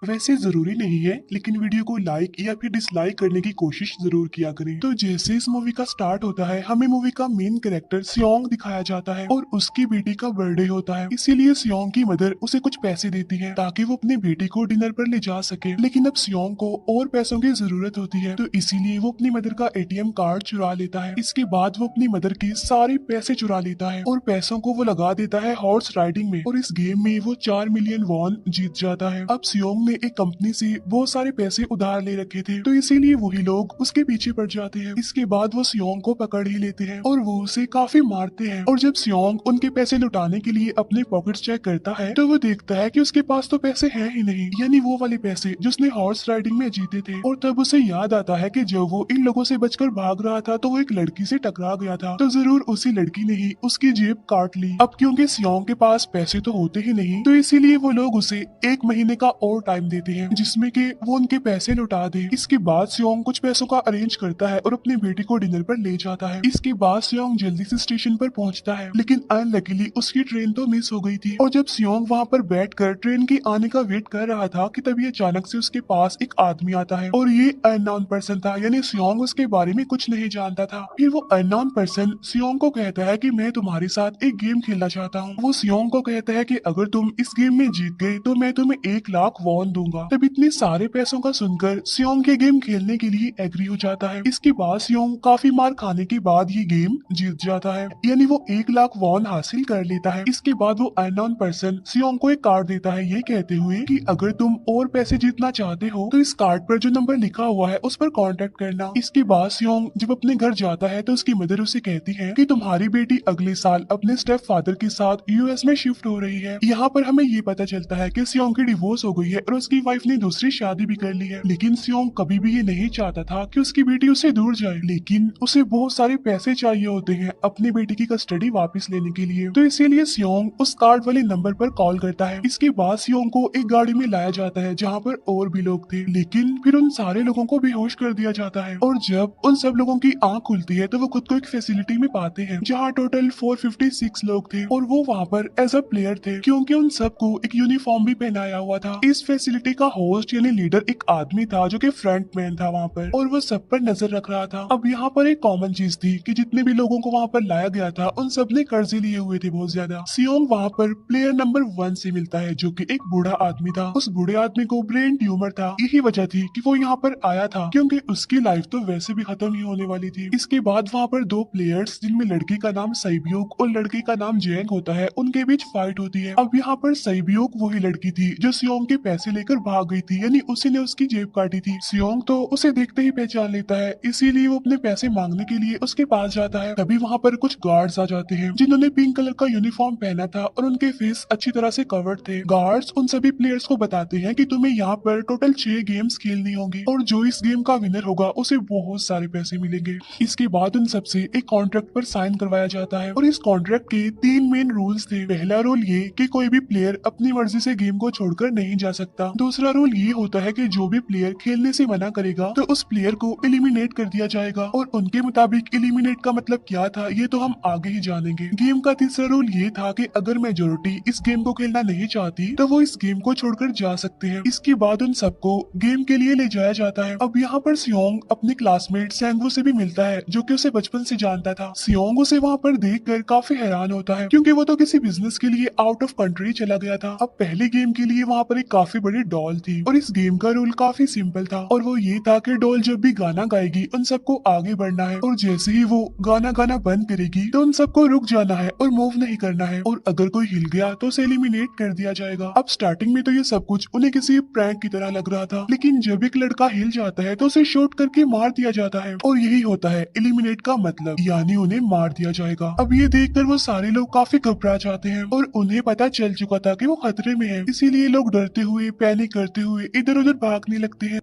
वैसे जरूरी नहीं है, लेकिन वीडियो को लाइक या फिर डिसलाइक करने की कोशिश जरूर किया करें। तो जैसे इस मूवी का स्टार्ट होता है, हमें मूवी का मेन कैरेक्टर सियोंग दिखाया जाता है और उसकी बेटी का बर्थडे होता है। इसीलिए सियोंग की मदर उसे कुछ पैसे देती है ताकि वो अपनी बेटी को डिनर पर ले जा सके। लेकिन अब सियोंग को और पैसों की जरूरत होती है, तो इसीलिए वो अपनी मदर का एटीएम कार्ड चुरा लेता है। इसके बाद वो अपनी मदर के सारे पैसे चुरा लेता है और पैसों को वो लगा देता है हॉर्स राइडिंग में, और इस गेम में वो 4 मिलियन वॉन जीत जाता है। अब सियोंग ने एक कंपनी से बहुत सारे पैसे उधार ले रखे थे, तो इसीलिए वही लोग उसके पीछे पड़ जाते हैं। इसके बाद वो सियोंग को पकड़ ही लेते हैं और वो उसे काफी मारते हैं। और जब सियोंग उनके पैसे लुटाने के लिए अपने पॉकेट्स चेक करता है, तो वो देखता है कि उसके पास तो पैसे हैं ही नहीं, यानी वो वाले पैसे जो उसने हॉर्स राइडिंग में जीते थे। और तब उसे याद आता है कि जब वो इन लोगों से बचकर भाग रहा था तो वो एक लड़की से टकरा गया था, तो जरूर उसी लड़की ने ही उसकी जेब काट ली। अब क्योंकि सियोंग के पास पैसे तो होते ही नहीं, तो इसीलिए वो लोग उसे 1 महीने का और टाइम देते हैं जिसमें कि वो उनके पैसे लौटा दे। इसके बाद सियोंग कुछ पैसों का अरेंज करता है और अपनी बेटी को डिनर पर ले जाता है। इसके बाद सियोंग जल्दी से स्टेशन पर पहुंचता है, लेकिन अनलकीली उसकी ट्रेन तो मिस हो गई थी। और जब सियोंग वहां पर बैठकर ट्रेन के आने का वेट कर रहा था कि तभी अचानक से उसके पास एक आदमी आता है, और ये अननोन पर्सन था, यानी सियोंग उसके बारे में कुछ नहीं जानता था। फिर वो अननोन पर्सन सियोंग को कहता है कि मैं तुम्हारे साथ एक गेम खेलना चाहता हूँ। वो सियोंग को कहता है कि अगर तुम इस गेम में जीत गए तो मैं तुम्हें 1 लाख वॉन दूंगा। तब इतने सारे पैसों का सुनकर सियोंग के गेम खेलने के लिए एग्री हो जाता है। इसके बाद सियोंग काफी मार खाने के बाद ये गेम जीत जाता है, यानी वो 1 लाख वॉन हासिल कर लेता है। इसके बाद वो अननोन पर्सन सियोंग को एक कार्ड देता है, ये कहते हुए कि अगर तुम और पैसे जीतना चाहते हो तो इस कार्ड पर जो नंबर लिखा हुआ है उस पर कांटेक्ट करना। इसके बाद सियोंग जब अपने घर जाता है तो उसकी मदर उसे कहती है कि तुम्हारी बेटी अगले साल अपने स्टेप फादर के साथ यूएस में शिफ्ट हो रही है। यहाँ पर हमें ये पता चलता है कि सियोंग की डिवोर्स हो गई है और उसकी वाइफ ने दूसरी शादी भी कर ली है। लेकिन सियोंग कभी भी ये नहीं चाहता था कि उसकी बेटी उससे दूर जाए, लेकिन उसे बहुत सारे पैसे चाहिए होते हैं अपनी बेटी की कस्टडी वापस लेने के लिए, तो इसीलिए सियोंग उस कार्ड वाले नंबर पर कॉल करता है। इसके बाद सियोंग को एक गाड़ी में लाया जाता है जहाँ पर और भी लोग थे, लेकिन फिर उन सारे लोगों को बेहोश कर दिया जाता है। और जब उन सब लोगों की आंख खुलती है तो वो खुद को एक फैसिलिटी में पाते हैं जहाँ टोटल 456 लोग थे, और वो वहाँ पर एज अ प्लेयर थे क्योंकि उन सबको एक यूनिफॉर्म भी पहनाया हुआ था। इस फैसिलिटी का होस्ट यानी लीडर एक आदमी था जो कि फ्रंट मैन था वहाँ पर, और वो सब पर नजर रख रहा था। अब यहाँ पर एक कॉमन चीज थी कि जितने भी लोगों को वहाँ पर लाया गया था उन सब ने कर्जे लिए हुए थे बहुत ज्यादा। सियोंग वहाँ पर प्लेयर नंबर 1 से मिलता है जो कि एक बूढ़ा आदमी था। उस बूढ़े आदमी को ब्रेन ट्यूमर था, यही वजह थी कि वो यहाँ पर आया था क्योंकि उसकी लाइफ तो वैसे भी खत्म ही होने वाली थी। इसके बाद वहाँ पर 2 प्लेयर्स जिनमें लड़की का नाम सैब्यूक और लड़के का नाम जेंग होता है, उनके बीच फाइट होती है। अब यहाँ पर सैब्यूक वही लड़की थी जो सियोंग के पैसे लेकर भाग गई थी, यानी उसी ने उसकी जेब काटी थी। सियोंग तो उसे देखते ही पहचान लेता है, इसीलिए वो अपने पैसे मांगने के लिए उसके पास जाता है। तभी वहाँ पर कुछ गार्ड्स आ जाते हैं जिन्होंने पिंक कलर का यूनिफॉर्म पहना था और उनके फेस अच्छी तरह से कवर्ड थे। गार्ड्स उन सभी प्लेयर्स को बताते हैं कि तुम्हें यहाँ पर टोटल 6 गेम्स खेलनी होंगी और जो इस गेम का विनर होगा उसे बहुत सारे पैसे मिलेंगे। इसके बाद उन सबसे एक कॉन्ट्रैक्ट पर साइन करवाया जाता है, और इस कॉन्ट्रैक्ट के 3 मेन रूल्स थे। पहला रूल ये कि कोई भी प्लेयर अपनी मर्जी से गेम को छोड़कर नहीं जा सकता। दूसरा रूल ये होता है कि जो भी प्लेयर खेलने से मना करेगा तो उस प्लेयर को एलिमिनेट कर दिया जाएगा, और उनके मुताबिक एलिमिनेट का मतलब क्या था ये तो हम आगे ही जानेंगे। गेम का तीसरा रूल ये था कि अगर मेजोरिटी इस गेम को खेलना नहीं चाहती तो वो इस गेम को छोड़कर जा सकते हैं। इसके बाद उन सबको गेम के लिए ले जाया जाता है। अब यहाँ पर सियोंग अपने क्लासमेट सैंगवू से भी मिलता है जो कि उसे बचपन से जानता था। सियोंग उसे वहाँ पर देखकर काफी हैरान होता है क्योंकि वो तो किसी बिजनेस के लिए आउट ऑफ कंट्री चला गया था। अब पहले गेम के लिए वहाँ पर एक काफी बड़ी डॉल थी, और इस गेम का रूल काफी सिंपल था, और वो ये था कि डॉल जब भी गाना गाएगी उन सबको आगे बढ़ना है, और जैसे ही वो गाना गाना बंद करेगी तो उन सबको रुक जाना है और मूव नहीं करना है, और अगर कोई हिल गया तो उसे एलिमिनेट कर दिया जाएगा। अब स्टार्टिंग में तो ये सब कुछ उन्हें किसी प्रैंक की तरह लग रहा था, लेकिन जब एक लड़का हिल जाता है तो उसे शॉट करके मार दिया जाता है, और यही होता है एलिमिनेट का मतलब, यानी उन्हें मार दिया जाएगा। अब ये देखकर वो सारे लोग काफी घबरा जाते हैं, और उन्हें पता चल चुका था कि वो खतरे में है, इसीलिए लोग डरते हुए पैनिक करते हुए इधर उधर भागने लगते हैं।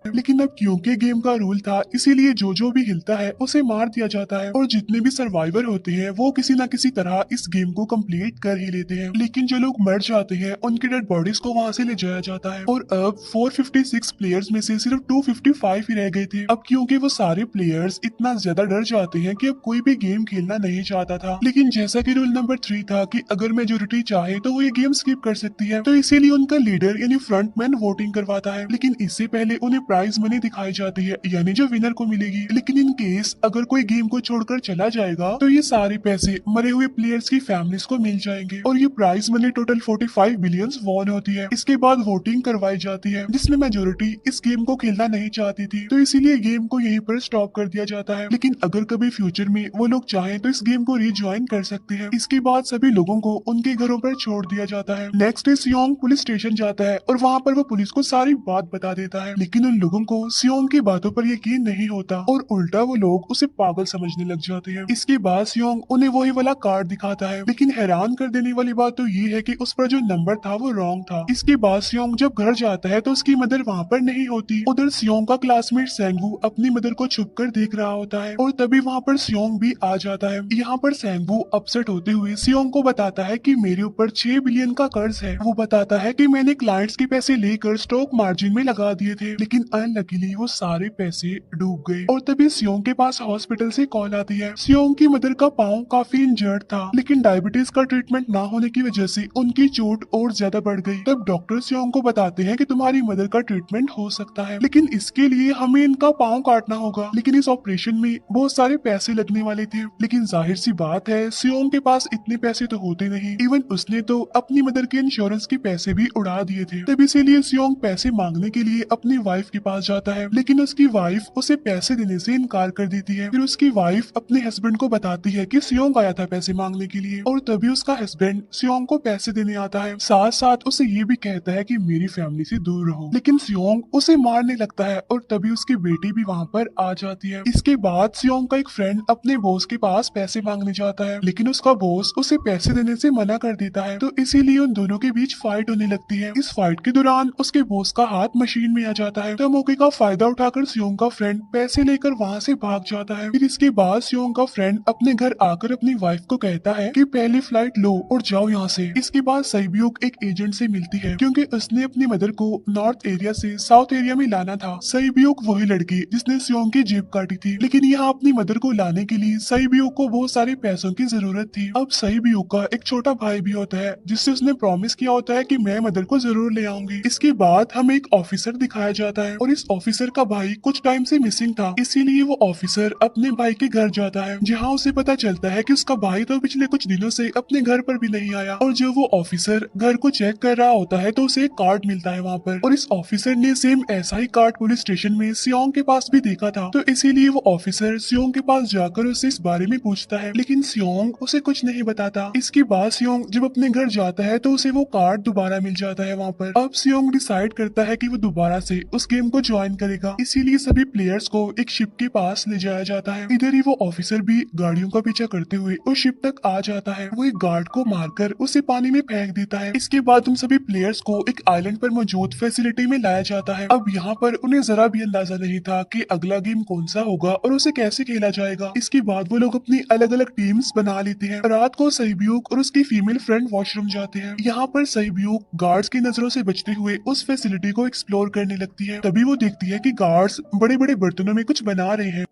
लेकिन अब क्योंकि गेम का रूल था, इसीलिए जो भी हिलता है उसे मार दिया जाता है और जितने भी सर्वाइवर होते हैं वो किसी न किसी तरह इस गेम को कंप्लीट कर ही लेते हैं। लेकिन जो लोग मर जाते हैं उनकी डेड बॉडीज को वहां से ले जाया जाता है और अब 456 प्लेयर्स में से सिर्फ 255 ही रह गए थे। अब क्योंकि वो सारे प्लेयर्स इतना ज्यादा डर जाते हैं कि अब कोई भी गेम खेलना नहीं चाहता था। लेकिन जैसा कि रूल नंबर 3 था कि अगर मेजोरिटी चाहे तो वो ये गेम स्किप कर सकती है, तो इसीलिए उनका लीडर यानी फ्रंटमैन वोटिंग करवाता है। लेकिन इससे पहले उन्हें प्राइज मनी दिखाई जाती है, यानी जो विनर को मिलेगी। लेकिन इन केस अगर कोई गेम को छोड़कर चला जाएगा तो ये सारे पैसे मरे हुए प्लेयर्स की फैमिलीज को मिल जाएंगे और ये prize money total 45 billion won होती है। इसके बाद वोटिंग करवाई जाती है जिसमें मेजोरिटी इस गेम को खेलना नहीं चाहती थी, तो इसीलिए गेम को यहीं पर स्टॉप कर दिया जाता है। लेकिन अगर कभी फ्यूचर में वो लोग चाहें तो इस गेम को रीज्वाइन कर सकते हैं। इसके बाद सभी लोगों को उनके घरों पर छोड़ दिया जाता है। नेक्स्ट डे सियोंग पुलिस स्टेशन जाता है और वहाँ पर वो पुलिस को सारी बात बता देता है। लेकिन उन लोगों को सियोंग की बातों पर यकीन नहीं होता और उल्टा वो लोग उसे पागल समझने लग जाते हैं। इसके बाद सियोंग उन्हें वही वाला कार्ड दिखाता है, लेकिन हैरान कर देने वाली बात तो ये है कि उस पर जो नंबर था वो रॉन्ग था। इसके बाद सियोंग जब घर जाता है तो उसकी मदर वहाँ पर नहीं होती। उधर सियोंग का क्लासमेट सेंगवू अपनी मदर को छुप कर देख रहा होता है और तभी वहाँ पर सियोंग भी आ जाता है। यहाँ पर सेंगवू अपसेट होते हुए सियोंग को बताता है कि मेरे ऊपर 6 बिलियन का कर्ज है। वो बताता है कि मैंने क्लाइंट्स के पैसे लेकर स्टॉक मार्जिन में लगा दिए थे, लेकिन अनलकीली वो सारे पैसे डूब गए। और तभी सियोंग के पास हॉस्पिटल से कॉल आती है। सियोंग की मदर का पाँव काफी इंजर्ड था, लेकिन डायबिटीज का ट्रीटमेंट ना होने की वजह से उनकी चोट और ज्यादा बढ़ गई। तब डॉक्टर सियोंग को बताते हैं कि तुम्हारी मदर का ट्रीटमेंट हो सकता है, लेकिन इसके लिए हमें इनका पाँव काटना होगा। लेकिन इस ऑपरेशन में बहुत सारे पैसे लगने वाले थे। लेकिन जाहिर सी बात है सियोंग के पास इतने पैसे तो होते नहीं। इवन उसने तो अपनी मदर के इंश्योरेंस के पैसे भी उड़ा दिए थे। तब इसीलिए सियोंग पैसे मांगने के लिए अपनी वाइफ के पास जाता है, लेकिन उसकी वाइफ उसे पैसे देने से इनकार कर देती है। फिर उसकी वाइफ अपने हस्बैंड को बताती है कि सियोंग आया था पैसे मांगने के लिए और तभी उसका हस्बैंड सियोंग को पैसे देने आता है। साथ साथ उसे ये भी कहता है कि मेरी फैमिली से दूर रहो। लेकिन सियोंग उसे मारने लगता है और तभी उसकी बेटी भी वहाँ पर आ जाती है। इसके बाद सियोंग का एक फ्रेंड अपने बॉस के पास पैसे मांगने जाता है, लेकिन उसका बॉस उसे पैसे देने से मना कर देता है, तो इसीलिए उन दोनों के बीच फाइट होने लगती है। इस फाइट के दौरान उसके बॉस का हाथ मशीन में आ जाता है, तो मौके का फायदा उठाकर सियोंग का फ्रेंड पैसे लेकर वहाँ से भाग जाता है। फिर इसके बाद सियोंग का फ्रेंड अपने घर आकर अपनी वाइफ को कहता है कि पहली फ्लाइट लो और जाओ यहाँ से। इसके बाद सईब्यूक एक एजेंट से मिलती है क्योंकि उसने अपनी मदर को नॉर्थ एरिया से साउथ एरिया में लाना था। सईब्यूक वही लड़की जिसने सियोंग की जेब काटी थी, लेकिन यहाँ अपनी मदर को लाने के लिए सईब्यूक को बहुत सारे पैसों की जरूरत थी। अब सईब्यूक का एक छोटा भाई भी होता है जिससे उसने प्रॉमिस किया होता है कि मैं मदर को जरूर ले आऊंगी। इसके बाद हमें एक ऑफिसर दिखाया जाता है और इस ऑफिसर का भाई कुछ टाइम से मिसिंग था, इसीलिए वो ऑफिसर अपने भाई के घर जाता है, जहाँ उसे पता चलता है कि उसका भाई तो पिछले कुछ दिनों से अपने घर पर भी नहीं आया। और जब वो ऑफिसर घर को चेक कर रहा होता है तो उसे एक कार्ड मिलता है वहाँ पर, और इस ऑफिसर ने सेम ऐसा ही कार्ड पुलिस स्टेशन में सियोंग के पास भी देखा था, तो इसीलिए वो ऑफिसर सियोंग के पास जाकर उससे इस बारे में पूछता है, लेकिन सियोंग उसे कुछ नहीं बताता। इसके बाद सियोंग जब अपने घर जाता है तो उसे वो कार्ड दोबारा मिल जाता है वहाँ पर। अब सियोंग डिसाइड करता है कि वो दोबारा से उस गेम को ज्वाइन करेगा, इसीलिए सभी प्लेयर्स को एक शिप के पास ले जाया जाता है। इधर ही वो ऑफिसर भी गाड़ियों का पीछा करते हुए उस शिप तक आ जाता है। वो एक गार्ड को मारकर उसे पानी में फेंक देता है। इसके बाद उन सभी प्लेयर्स को एक आइलैंड पर मौजूद फैसिलिटी में लाया जाता है। अब यहाँ पर उन्हें जरा भी अंदाजा नहीं था कि अगला गेम कौन सा होगा और उसे कैसे खेला जाएगा। इसके बाद वो लोग अपनी अलग अलग टीम्स बना लेते हैं। रात को सईब्यूक और उसकी फीमेल फ्रेंड वॉशरूम जाते हैं। यहाँ पर सईब्यूक गार्ड्स की नजरों से बचते हुए उस फैसिलिटी को एक्सप्लोर करने लगती है। तभी वो देखती है कि गार्ड्स बड़े बड़े बर्तनों में कुछ बना रहे हैं,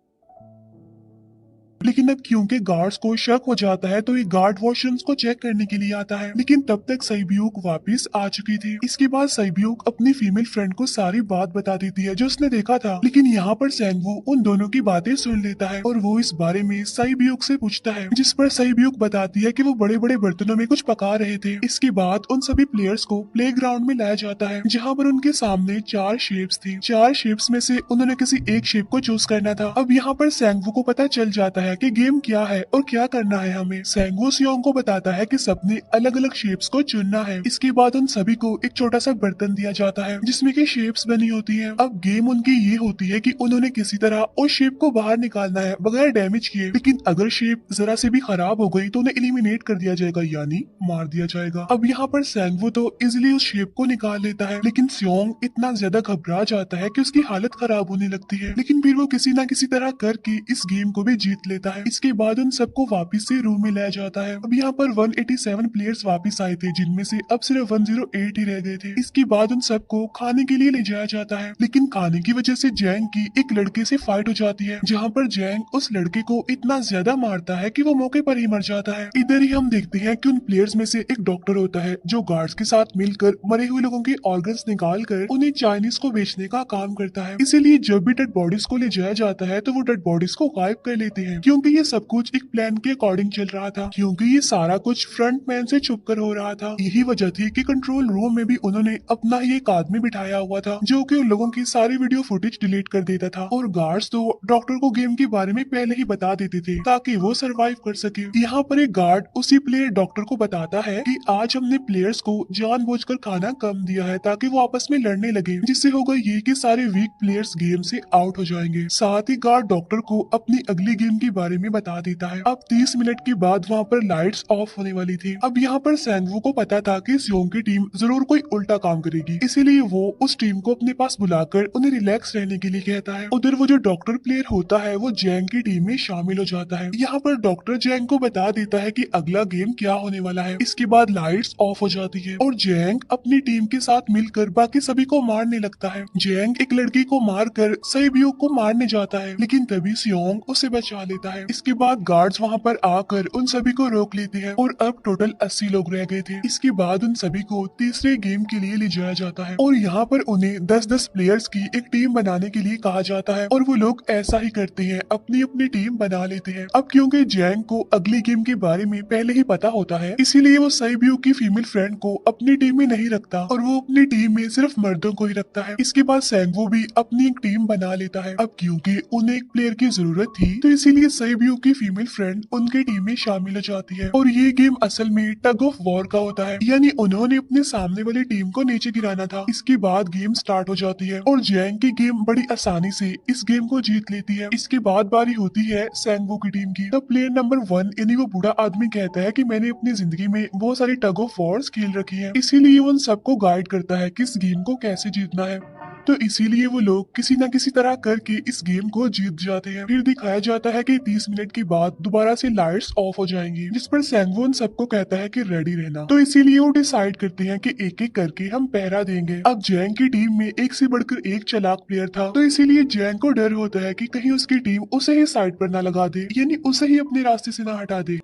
लेकिन अब क्योंकि गार्ड्स को शक हो जाता है तो ये गार्ड वॉशरूम्स को चेक करने के लिए आता है, लेकिन तब तक सईब्यूक वापस आ चुकी थी। इसके बाद सईब्यूक अपनी फीमेल फ्रेंड को सारी बात बता देती है जो उसने देखा था, लेकिन यहाँ पर सेंगवू उन दोनों की बातें सुन लेता है और वो इस बारे में सईब्यूक से पूछता है, जिस पर सईब्यूक बताती है कि वो बड़े बड़े बर्तनों में कुछ पका रहे थे। इसके बाद उन सभी प्लेयर्स को प्ले ग्राउंड में लाया जाता है, जहाँ पर उनके सामने 4 शेप्स थी। 4 शेप्स में से उन्होंने किसी एक शेप को चूज करना था। अब यहाँ पर सेंगवू को पता चल जाता है है कि गेम क्या है और क्या करना है हमें। सेंगवू सियोंग को बताता है कि सबने अलग अलग शेप्स को चुनना है। इसके बाद उन सभी को एक छोटा सा बर्तन दिया जाता है जिसमें की शेप्स बनी होती है। अब गेम उनकी ये होती है कि उन्होंने किसी तरह उस शेप को बाहर निकालना है बगैर डैमेज किए, लेकिन अगर शेप जरा से भी खराब हो गई तो उन्हें एलिमिनेट कर दिया जाएगा, यानी मार दिया जाएगा। अब यहाँ पर सेंगवू तो इजिली उस शेप को निकाल लेता है, लेकिन सियोंग इतना ज्यादा घबरा जाता है कि उसकी हालत खराब होने लगती है, लेकिन फिर वो किसी ना किसी तरह करके इस गेम को भी जीत लेता है। इसके बाद उन सबको वापस से रूम में लाया जाता है। अब यहाँ पर 187 प्लेयर्स वापस आए थे, जिनमें से अब सिर्फ 108 ही रह गए थे। इसके बाद उन सबको खाने के लिए ले जाया जाता है, लेकिन खाने की वजह से जैंग की एक लड़के से फाइट हो जाती है, जहाँ पर जैंग उस लड़के को इतना ज्यादा मारता है कि वो मौके पर ही मर जाता है। इधर ही हम देखते हैं कि उन प्लेयर्स में से एक डॉक्टर होता है जो गार्ड्स के साथ मिलकर मरे हुए लोगों के ऑर्गन्स निकाल कर उन्हें चाइनीज को बेचने का काम करता है। इसीलिए जब भी डेड बॉडीज को ले जाया जाता है तो वो डेड बॉडीज को गायब कर लेते हैं, क्योंकि ये सब कुछ एक प्लान के अकॉर्डिंग चल रहा था, क्योंकि ये सारा कुछ फ्रंट मैन से छुप कर हो रहा था। यही वजह थी कि कंट्रोल रूम में भी उन्होंने अपना ही एक आदमी बिठाया हुआ था जो कि उन लोगों की सारी वीडियो फुटेज डिलीट कर देता था, और गार्ड्स तो डॉक्टर को गेम के बारे में पहले ही बता देते थे ताकि वो सरवाइव कर सके। यहाँ पर एक गार्ड उसी प्लेयर डॉक्टर को बताता है कि आज हमने प्लेयर्स को जानबूझकर खाना कम दिया है ताकि वो आपस में लड़ने लगे, जिससे होगा ये कि सारे वीक प्लेयर्स गेम से आउट हो जाएंगे। साथ ही गार्ड डॉक्टर को अपनी अगली गेम के बारे में बता देता है। अब 30 मिनट के बाद वहाँ पर लाइट्स ऑफ होने वाली थी। अब यहाँ पर सेंगवू को पता था कि सियोंग की टीम जरूर कोई उल्टा काम करेगी, इसीलिए वो उस टीम को अपने पास बुलाकर उन्हें रिलैक्स रहने के लिए कहता है। उधर वो जो डॉक्टर प्लेयर होता है वो जैंग की टीम में शामिल हो जाता है। यहाँ पर डॉक्टर जैंग को बता देता है कि अगला गेम क्या होने वाला है। इसके बाद लाइट्स ऑफ हो जाती है और जैंग अपनी टीम के साथ मिलकर बाकी सभी को मारने लगता है। जैंग एक लड़की को मारकर सैबियो को मारने जाता है, लेकिन तभी सियोंग उसे बचा लेता है। इसके बाद गार्ड्स वहाँ पर आकर उन सभी को रोक लेते हैं और अब टोटल 80 लोग रह गए थे। इसके बाद उन सभी को तीसरे गेम के लिए ले जाया जाता है और यहाँ पर उन्हें 10-10 प्लेयर्स की एक टीम बनाने के लिए कहा जाता है, और वो लोग ऐसा ही करते हैं, अपनी अपनी टीम बना लेते हैं। अब क्योंकि जैंग को अगली गेम के बारे में पहले ही पता होता है, इसीलिए वो सैबियो की फीमेल फ्रेंड को अपनी टीम में नहीं रखता और वो अपनी टीम में सिर्फ मर्दों को ही रखता है। इसके बाद सेंगवू भी अपनी एक टीम बना लेता है। अब क्योंकि उन्हें एक प्लेयर की जरूरत थी तो इसीलिए सैबियो की फीमेल फ्रेंड उनकी टीम में शामिल हो जाती है, और ये गेम असल में टग ऑफ वॉर का होता है, यानी उन्होंने अपने सामने वाली टीम को नीचे गिराना था। इसके बाद गेम स्टार्ट हो जाती है और जैंग की गेम बड़ी आसानी से इस गेम को जीत लेती है। इसके बाद बारी होती है सेंगवू की टीम की। तब प्लेयर नंबर 1 यानी वो बूढ़ा आदमी कहता है कि मैंने अपनी जिंदगी में बहुत सारी टग ऑफ वॉर्स खेल रखी है, इसीलिए वो उन सबको गाइड करता है कि इस गेम को कैसे जीतना है। तो इसीलिए वो लोग किसी न किसी तरह करके इस गेम को जीत जाते हैं। फिर दिखाया जाता है कि 30 मिनट के बाद दोबारा से लाइट्स ऑफ हो जाएंगी, जिस पर सेंगवू उन सबको कहता है कि रेडी रहना। तो इसीलिए वो डिसाइड करते हैं कि एक एक करके हम पहरा देंगे। अब जैंग की टीम में एक से बढ़कर एक चालाक प्लेयर था, तो इसीलिए जैंग को डर होता है कि कहीं उसकी टीम उसे ही साइड पर ना लगा दे, यानी उसे ही अपने रास्ते से ना हटा दे।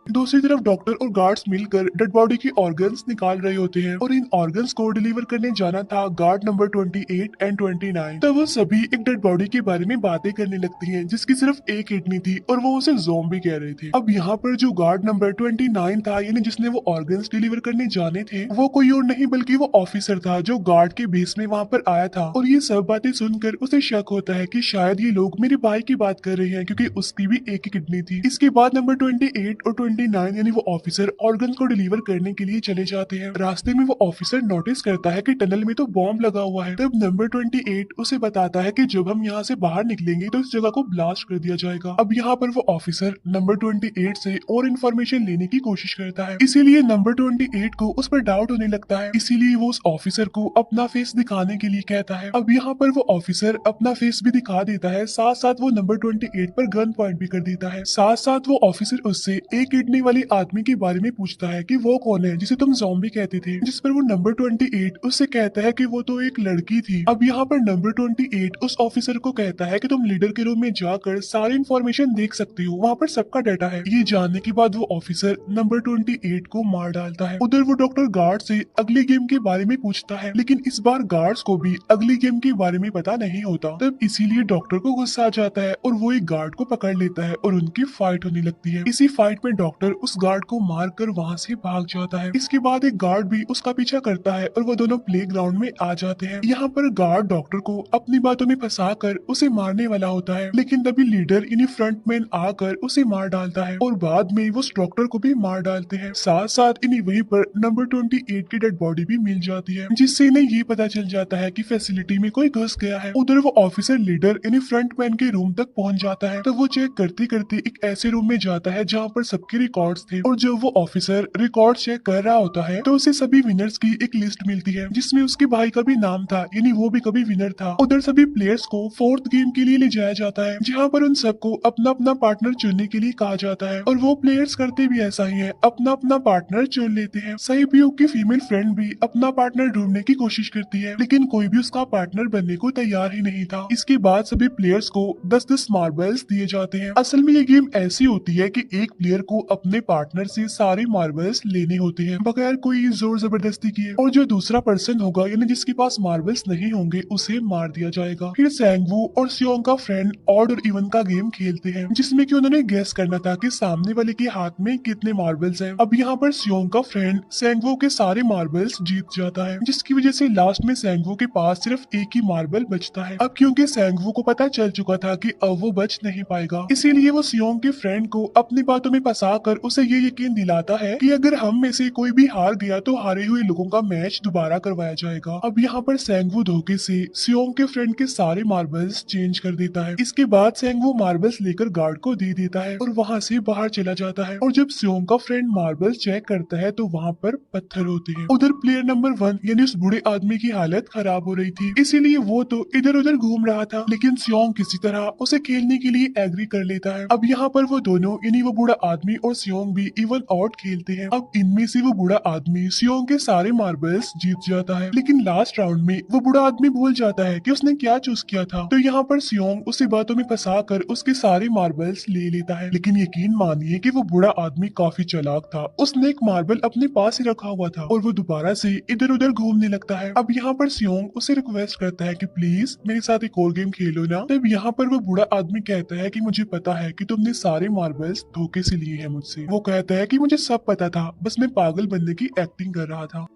दूसरी तरफ डॉक्टर और गार्ड्स मिलकर डेड बॉडी की ऑर्गन्स निकाल रहे होते हैं और इन ऑर्गन्स को डिलीवर करने जाना था गार्ड नंबर 28 एंड 29। तब वो सभी एक डेड बॉडी के बारे में बातें करने लगती हैं जिसकी सिर्फ एक किडनी थी और वो उसे ज़ॉम्बी कह रहे थे। अब यहाँ पर जो गार्ड नंबर 29 था, यानी जिसने वो ऑर्गन्स डिलीवर करने जाने थे, वो कोई और नहीं बल्कि वो ऑफिसर था जो गार्ड के बेस में वहाँ पर आया था, और ये सब बातें सुनकर उसे शक होता है कि शायद ये लोग मेरे भाई की बात कर रहे हैं क्योंकि उसकी भी एक ही किडनी थी। इसके बाद नंबर 28 और 29 यानी वो ऑफिसर ऑर्गन को डिलीवर करने के लिए चले जाते हैं। रास्ते में वो ऑफिसर नोटिस करता है कि टनल में तो बॉम्ब लगा हुआ है। तब नंबर 28 उसे बताता है कि जब हम यहाँ से बाहर निकलेंगे तो इस जगह को ब्लास्ट कर दिया जाएगा। अब यहाँ पर वो ऑफिसर नंबर 28 से और इन्फॉर्मेशन लेने की कोशिश करता है, इसीलिए नंबर 28 को उस पर डाउट होने लगता है, इसीलिए वो उस ऑफिसर को अपना फेस दिखाने के लिए कहता है। अब यहाँ पर वो ऑफिसर अपना फेस भी दिखा देता है, साथ साथ वो नंबर 28 पर गन पॉइंट भी कर देता है। साथ साथ वो ऑफिसर उससे एक किडनी वाली आदमी के बारे में पूछता है कि वो कौन है जिसे तुम ज़ॉम्बी कहते थे, जिस पर वो नंबर 28 उससे कहता है कि वो तो एक लड़की थी। अब यहाँ पर नंबर 28 उस ऑफिसर को कहता है कि तुम लीडर के रूम में जाकर सारी इंफॉर्मेशन देख सकते हो, वहाँ पर सबका डाटा है। ये जानने के बाद वो ऑफिसर नंबर 28 को मार डालता है। उधर वो डॉक्टर गार्ड से अगली गेम के बारे में पूछता है, लेकिन इस बार गार्ड्स को भी अगली गेम के बारे में पता नहीं होता। तब इसीलिए डॉक्टर को गुस्सा आ जाता है और वो एक गार्ड को पकड़ लेता है और उनकी फाइट होने लगती है। इसी फाइट में डॉक्टर उस गार्ड को मार कर वहाँ से भाग जाता है। इसके बाद एक गार्ड भी उसका पीछा करता है और वो दोनों प्लेग्राउंड में आ जाते हैं। यहाँ पर गार्ड डॉक्टर को अपनी बातों में फंसा कर उसे मारने वाला होता है, लेकिन तभी लीडर यानी फ्रंटमैन आकर उसे मार डालता है और बाद में वो उस डॉक्टर को भी मार डालते हैं। साथ साथ इन्हें वहीं पर नंबर 28 की डेड बॉडी भी मिल जाती है, जिससे इन्हें ये पता चल जाता है कि फैसिलिटी में कोई घुस गया है। उधर वो ऑफिसर लीडर यानी फ्रंटमैन के रूम तक पहुंच जाता है, तो वो चेक करते करते एक ऐसे रूम में जाता है जहाँ पर सबके रिकॉर्ड्स थे, और जब वो ऑफिसर रिकॉर्ड चेक कर रहा होता है तो उसे सभी विनर्स की एक लिस्ट मिलती है, जिसमें उसके भाई का भी नाम था, यानी वो भी कभी विनर था। उधर सभी प्लेयर्स को फोर्थ गेम के लिए ले जाया जाता है, जहाँ पर उन सबको अपना अपना पार्टनर चुनने के लिए कहा जाता है, और वो प्लेयर्स करते भी ऐसा ही है, अपना अपना पार्टनर चुन लेते हैं। सहयोग की फीमेल फ्रेंड भी अपना पार्टनर ढूंढने की कोशिश करती है, लेकिन कोई भी उसका पार्टनर बनने को तैयार ही नहीं था। इसके बाद सभी प्लेयर्स को 10-10 मार्बल्स दिए जाते हैं। असल में ये गेम ऐसी होती है कि एक प्लेयर को अपने पार्टनर से सारे मार्बल्स लेने होते हैं बगैर कोई जोर जबरदस्ती किए, और जो दूसरा पर्सन होगा यानी जिसके पास मार्बल्स नहीं होंगे उसे मार दिया जाएगा। फिर सैंगवू और सियोंग का फ्रेंड ऑड और इवन का गेम खेलते हैं, जिसमें कि उन्होंने गेस करना था कि सामने वाले के हाथ में कितने मार्बल्स हैं। अब यहाँ पर सियोंग का फ्रेंड सैंगवू के सारे मार्बल्स जीत जाता है, जिसकी वजह से लास्ट में सैंगवू के पास सिर्फ एक ही मार्बल बचता है। अब क्योंकि सैंगवू को पता चल चुका था कि अब वो बच नहीं पाएगा, इसीलिए वो सियोंग के फ्रेंड को अपनी बातों में फंसा कर उसे ये यकीन दिलाता है कि अगर हम में से कोई भी हार गया तो हारे हुए लोगों का मैच दोबारा करवाया जाएगा। अब यहाँ पर सैंगवू धोखे से सियोंग के फ्रेंड के सारे मार्बल्स चेंज कर देता है। इसके बाद सैंगवू मार्बल्स लेकर गार्ड को दे देता है और वहाँ से बाहर चला जाता है, और जब सियोंग का फ्रेंड मार्बल्स चेक करता है तो वहाँ पर पत्थर होते हैं। उधर प्लेयर नंबर 1 यानी उस बूढ़े आदमी की हालत खराब हो रही थी, इसीलिए वो तो इधर उधर घूम रहा था, लेकिन सियोंग किसी तरह उसे खेलने के लिए एग्री कर लेता है। अब यहाँ पर वो दोनों यानी वो बूढ़ा आदमी और सियोंग भी इवन आउट खेलते हैं। अब इनमें से वो बूढ़ा आदमी सियोंग के सारे मार्बल्स जीत जाता है, लेकिन लास्ट राउंड में वो बूढ़ा आदमी भूल जाता है कि उसने क्या चूज किया था। तो यहाँ पर सियोंग उसी बातों में फंसा कर उसके सारे मार्बल्स ले लेता है, लेकिन यकीन मानिए कि वो बूढ़ा आदमी काफी चालाक था। उसने एक मार्बल अपने पास ही रखा हुआ था और वो दोबारा से इधर उधर घूमने लगता है। अब यहाँ पर सियोंग उसे रिक्वेस्ट करता है कि प्लीज मेरे साथ एक और गेम खेलो ना। तब यहाँ पर वो बूढ़ा आदमी कहता है कि मुझे पता है कि तुमने सारे मार्बल्स धोखे से लिए हैं मुझसे। वो कहता है कि मुझे सब पता था, बस मैं पागल बनने की एक्टिंग कर रहा था।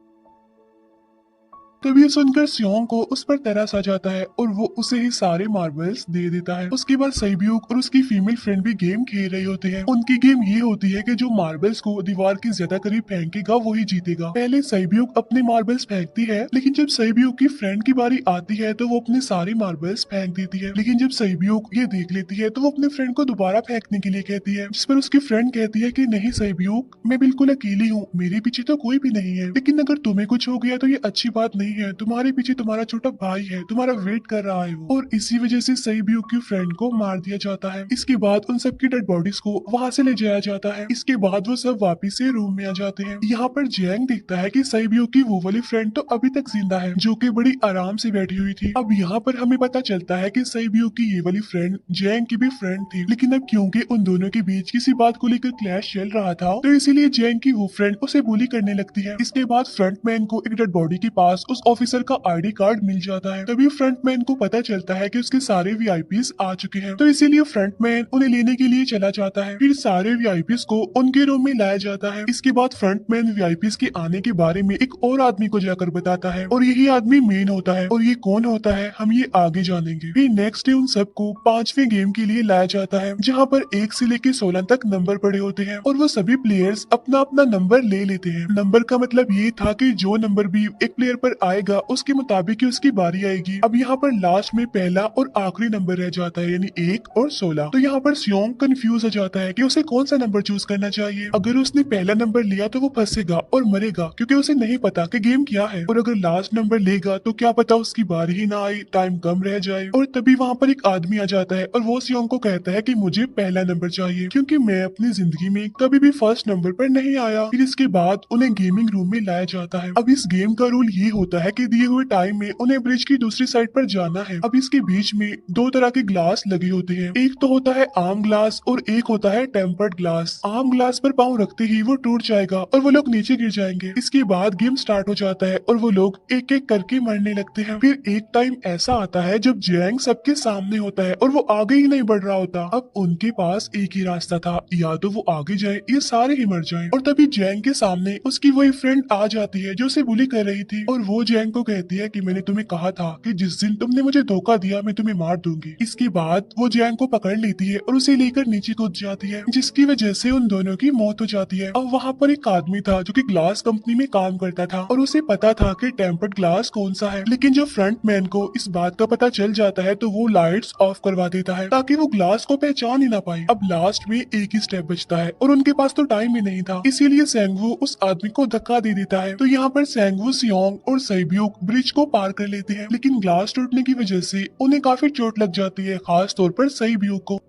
तभी ये सुनकर सियोंग को उस पर तरस आ जाता है और वो उसे ही सारे मार्बल्स दे देता है। उसके बाद सैब्यूक और उसकी फीमेल फ्रेंड भी गेम खेल रही होते हैं। उनकी गेम ये होती है कि जो मार्बल्स को दीवार के ज्यादा करीब फेंकेगा वही जीतेगा। पहले सैब्यूक अपने मार्बल्स फेंकती है, लेकिन जब सैब्यूक की फ्रेंड की बारी आती है तो वो अपने सारे मार्बल्स फेंक देती है। लेकिन जब सैब्यूक ये देख लेती है तो वो अपने फ्रेंड को दोबारा फेंकने के लिए कहती है, जिस पर उसकी फ्रेंड कहती है कि नहीं सैब्यूक, मैं बिल्कुल अकेली हूँ, मेरे पीछे तो कोई भी नहीं है, लेकिन अगर तुम्हें कुछ हो गया तो ये अच्छी बात नहीं है, तुम्हारे पीछे तुम्हारा छोटा भाई है, तुम्हारा वेट कर रहा है वो। और इसी वजह से सैब्यूक की फ्रेंड को मार दिया जाता है। इसके बाद उन सबकी डेड बॉडीज को वहाँ से ले जाया जाता है। इसके बाद वो सब वापिस से रूम में आ जाते हैं। यहाँ पर जैंग देखता है कि सैब्यूक की वो वाली फ्रेंड तो अभी तक जिंदा है, जो कि बड़ी आराम से बैठी हुई थी। अब यहाँ पर हमें पता चलता है कि सैब्यूक की ये वाली फ्रेंड जैंग की भी फ्रेंड थी, लेकिन अब क्योंकि उन दोनों के बीच किसी बात को लेकर क्लैश चल रहा था तो इसीलिए जैंग की वो फ्रेंड उसे बुली करने लगती है। इसके बाद फ्रंटमैन को एक डेड बॉडी के पास उस ऑफिसर का आईडी कार्ड मिल जाता है। तभी फ्रंटमैन को पता चलता है कि उसके सारे वीआईपीस आ चुके हैं, तो इसीलिए फ्रंटमैन उन्हें लेने के लिए चला जाता है। फिर सारे वीआईपीस को उनके रूम में लाया जाता है। इसके बाद फ्रंटमैन वीआईपीस के आने के बारे में एक और आदमी को जाकर बताता है, और यही आदमी मेन होता है, और ये कौन होता है हम ये आगे जानेंगे। फिर नेक्स्ट डे उन सबको 5वें गेम के लिए लाया जाता है, जहाँ पर 1 से लेकर 16 तक नंबर पड़े होते हैं, और वो सभी प्लेयर्स अपना अपना नंबर ले लेते हैं। नंबर का मतलब ये था कि जो नंबर भी एक प्लेयर पर आएगा उसके मुताबिक ही उसकी बारी आएगी। अब यहाँ पर लास्ट में पहला और आखिरी नंबर रह जाता है, यानी 1 और 16। तो यहाँ पर सियोंग कंफ्यूज हो जाता है कि उसे कौन सा नंबर चूज करना चाहिए। अगर उसने पहला नंबर लिया तो वो फंसेगा और मरेगा, क्योंकि उसे नहीं पता कि गेम क्या है, और अगर लास्ट नंबर लेगा तो क्या पता उसकी बारी ही ना आई, टाइम कम रह जाए। और तभी वहाँ पर एक आदमी आ जाता है और वो सियोंग को कहता है कि मुझे पहला नंबर चाहिए, क्योंकि मैं अपनी जिंदगी में कभी भी फर्स्ट नंबर पर नहीं आया। फिर इसके बाद उन्हें गेमिंग रूम में लाया जाता है। अब इस गेम का रूल ये होता होता है कि दिए हुए टाइम में उन्हें ब्रिज की दूसरी साइड पर जाना है। अब इसके बीच में दो तरह के ग्लास लगे होते हैं, एक तो होता है आम ग्लास और एक होता है टेम्पर्ड ग्लास। आम ग्लास पर पाँव रखते ही वो टूट जाएगा और वो लोग नीचे गिर जाएंगे। इसके बाद गेम स्टार्ट हो जाता है और वो लोग एक एक करके मरने लगते हैं। फिर एक टाइम ऐसा आता है जब जैंग सबके सामने होता है और वो आगे ही नहीं बढ़ रहा होता। अब उनके पास एक ही रास्ता था, या तो वो आगे जाए या सारे ही मर जाएं। और तभी जैंग के सामने उसकी वही फ्रेंड आ जाती है जो उसे बुली कर रही थी, और वो जैंग को कहती है कि मैंने तुम्हें कहा था कि जिस दिन तुमने मुझे धोखा दिया मैं तुम्हें मार दूंगी। इसके बाद वो जैंग को पकड़ लेती है और उसे लेकर नीचे कूद जाती है, जिसकी वजह से उन दोनों की मौत हो जाती है। अब वहाँ पर एक आदमी था जो कि ग्लास कंपनी में काम करता था और उसे पता था कि टेम्पर्ड ग्लास कौन सा है, लेकिन जब फ्रंट मैन को इस बात का पता चल जाता है तो वो लाइट्स ऑफ करवा देता है ताकि वो ग्लास को पहचान ही ना पाए। अब लास्ट में एक ही स्टेप बचता है और उनके पास तो टाइम ही नहीं था, इसीलिए सेंगवू उस आदमी को धक्का दे देता है। तो यहाँ पर सेंगवू, सियोंग और सैब्यूक ब्रिज को पार कर लेते हैं, लेकिन ग्लास टूटने की वजह से उन्हें काफी चोट लग जाती है, खास तौर पर सैब्यूक को।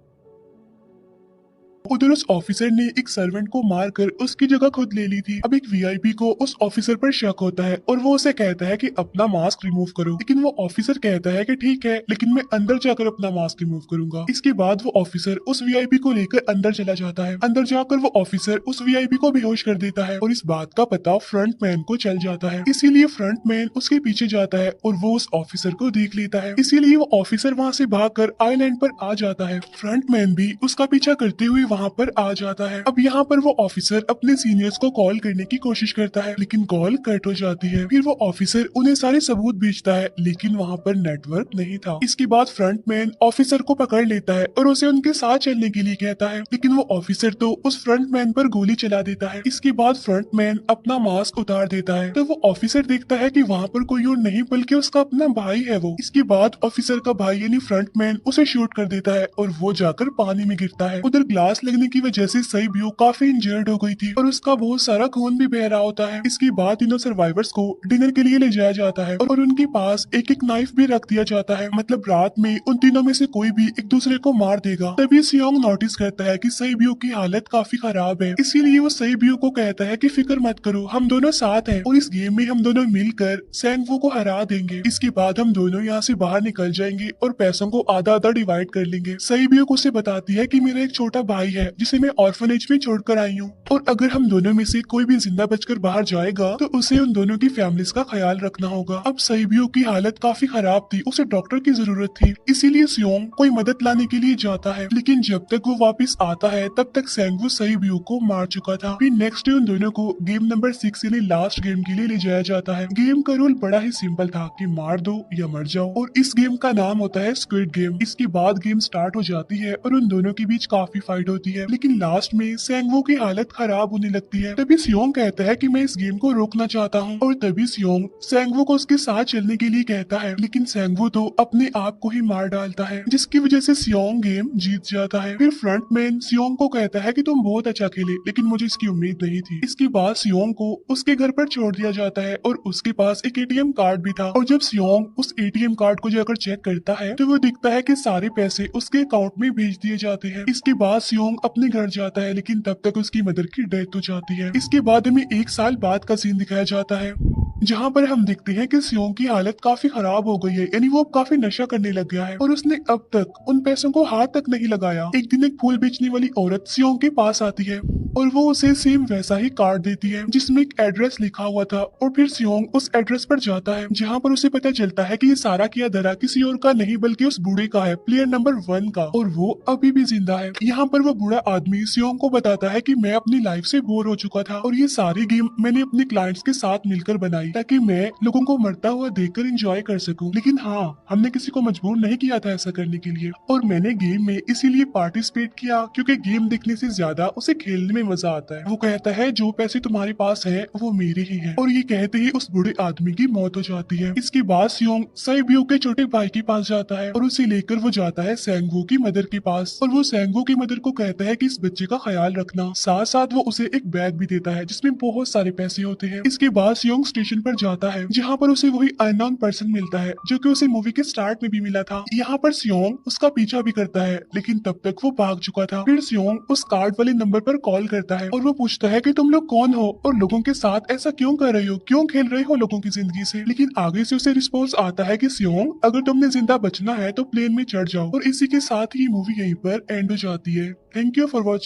उधर उस ऑफिसर ने एक सर्वेंट को मारकर उसकी जगह खुद ले ली थी। अब एक वीआईपी को उस ऑफिसर पर शक होता है और वो उसे कहता है कि अपना मास्क रिमूव करो, लेकिन वो ऑफिसर कहता है कि ठीक है, लेकिन मैं अंदर जाकर अपना मास्क रिमूव करूंगा। इसके बाद वो ऑफिसर उस वीआईपी को लेकर अंदर चला जाता है। अंदर जाकर वो ऑफिसर उस वीआईपी को बेहोश कर देता है और इस बात का पता फ्रंट मैन को चल जाता है, इसीलिए फ्रंट मैन उसके पीछे जाता है और वो उस ऑफिसर को देख लेता है, इसीलिए वो ऑफिसर वहाँ से भागकर आइलैंड पर आ जाता है। फ्रंट मैन भी उसका पीछा करते हुए वहाँ पर आ जाता है। अब यहाँ पर वो ऑफिसर अपने सीनियर्स को कॉल करने की कोशिश करता है, लेकिन कॉल कट हो जाती है। फिर वो ऑफिसर उन्हें सारे सबूत भेजता है, लेकिन वहाँ पर नेटवर्क नहीं था। इसके बाद फ्रंट मैन ऑफिसर को पकड़ लेता है और उसे उनके साथ चलने के लिए कहता है, लेकिन वो ऑफिसर तो उस फ्रंट मैन पर गोली चला देता है। इसके बाद फ्रंट मैन अपना मास्क उतार देता है, तो वो ऑफिसर देखता है कि वहाँ पर कोई और नहीं बल्कि उसका अपना भाई है वो। इसके बाद ऑफिसर का भाई यानी फ्रंट मैन उसे शूट कर देता है और वो जाकर पानी में गिरता है। उधर ग्लास लगने की वजह से सैब्यूक काफी इंजर्ड हो गई थी और उसका बहुत सारा खून भी बह रहा होता है। इसके बाद तीनों सर्वाइवर्स को डिनर के लिए ले जाया जाता है और उनके पास एक एक नाइफ भी रख दिया जाता है, मतलब रात में उन तीनों में से कोई भी एक दूसरे को मार देगा। तभी सियोंग नोटिस करता है कि सैब्यूक की हालत काफी खराब है, इसीलिए वो सैब्यूक को कहता है कि फिक्र मत करो, हम दोनों साथ हैं और इस गेम में हम दोनों मिलकर सेंगवू को हरा देंगे। इसके बाद हम दोनों यहाँ से बाहर निकल जाएंगे और पैसों को आधा आधा डिवाइड कर लेंगे। सैब्यूक उसे बताती है कि मेरा एक छोटा भाई है जिसे मैं ऑर्फनेज में छोड़कर आई हूँ, और अगर हम दोनों में से कोई भी जिंदा बचकर बाहर जाएगा तो उसे उन दोनों की फैमिलीज का ख्याल रखना होगा। अब सैब्यूक की हालत काफी खराब थी, उसे डॉक्टर की जरूरत थी, इसीलिए सियोंग कोई मदद लाने के लिए जाता है, लेकिन जब तक वो वापस आता है तब तक सेंगवू सैब्यूक को मार चुका था। फिर नेक्स्ट डे उन दोनों को गेम नंबर 6 यानी लास्ट गेम के लिए ले जाया जाता है। गेम का रूल बड़ा ही सिंपल था कि मार दो या मर जाओ, और इस गेम का नाम होता है स्क्विड गेम। इसके बाद गेम स्टार्ट हो जाती है और उन दोनों के बीच काफी फाइट होती है, लेकिन लास्ट में सेंगवू की हालत खराब होने लगती है। तभी सियोंग कहता है कि मैं इस गेम को रोकना चाहता हूँ, और तभी सियोंग सेंगवू को उसके साथ चलने के लिए कहता है, लेकिन सेंगवू तो अपने आप को ही मार डालता है, जिसकी वजह से सियोंग गेम जीत जाता है। फिर फ्रंट मैन सियोंग को कहता है कि तुम बहुत अच्छा खेले, लेकिन मुझे इसकी उम्मीद नहीं थी। इसके बाद सियोंग को उसके घर पर छोड़ दिया जाता है और उसके पास एक एटीएम कार्ड भी था, और जब सियोंग उस एटीएम कार्ड को जाकर चेक करता है तो वो दिखता है कि सारे पैसे उसके अकाउंट में भेज दिए जाते हैं। इसके बाद सियोंग अपने घर जाता है, लेकिन तब तक उसकी मदर की डेथ हो जाती है। इसके बाद हमें एक साल बाद का सीन दिखाया जाता है, जहाँ पर हम देखते हैं कि सियोंग की हालत काफी खराब हो गई है, यानी वो अब काफी नशा करने लग गया है और उसने अब तक उन पैसों को हाथ तक नहीं लगाया। एक दिन एक फूल बेचने वाली औरत सियोंग के पास आती है और वो उसे सेम वैसा ही कार्ड देती है जिसमें एक एड्रेस लिखा हुआ था, और फिर सियोंग उस एड्रेस पर जाता है जहाँ पर उसे पता चलता है कि ये सारा किया धरा किसी और का नहीं बल्कि उस बूढ़े का है, प्लेयर नंबर 1 का, और वो अभी भी जिंदा है। यहाँ पर वो बूढ़ा आदमी सियोंग को बताता है कि मैं अपनी लाइफ से बोर हो चुका था और ये सारी गेम मैंने अपने क्लाइंट्स के साथ मिलकर बनाई ताकि मैं लोगों को मरता हुआ देखकर एंजॉय कर सकूं, लेकिन हाँ, हमने किसी को मजबूर नहीं किया था ऐसा करने के लिए, और मैंने गेम में इसीलिए पार्टिसिपेट किया क्योंकि गेम देखने से ज्यादा उसे खेलने में मजा आता है। वो कहता है जो पैसे तुम्हारे पास है वो मेरे ही हैं, और ये कहते ही उस बूढ़े आदमी की मौत हो जाती है। इसके बाद सियोंग सैब्यूक के छोटे भाई के पास जाता है और उसे लेकर वो जाता है सेंगवू की मदर के पास, और वो सेंगवू की मदर को कहता है कि इस बच्चे का ख्याल रखना, साथ साथ वो उसे एक बैग भी देता है जिसमें बहुत सारे पैसे होते हैं। इसके बाद सियोंग स्टेशन पर जाता है जहाँ पर उसे वही अननोन पर्सन मिलता है जो कि उसे मूवी के स्टार्ट में भी मिला था। यहाँ पर सियोंग उसका पीछा भी करता है, लेकिन तब तक वो भाग चुका था। फिर सियोंग उस कार्ड वाले नंबर पर कॉल करता है और वो पूछता है कि तुम लोग कौन हो और लोगों के साथ ऐसा क्यों कर रहे हो, क्यों खेल रहे हो लोगों की जिंदगी से। लेकिन आगे से उसे रिस्पॉन्स आता है कि सियोंग, अगर तुमने जिंदा बचना है तो प्लेन में चढ़ जाओ। और इसी के साथ ही मूवी यहीं पर एंड हो जाती है। Thank you for watching.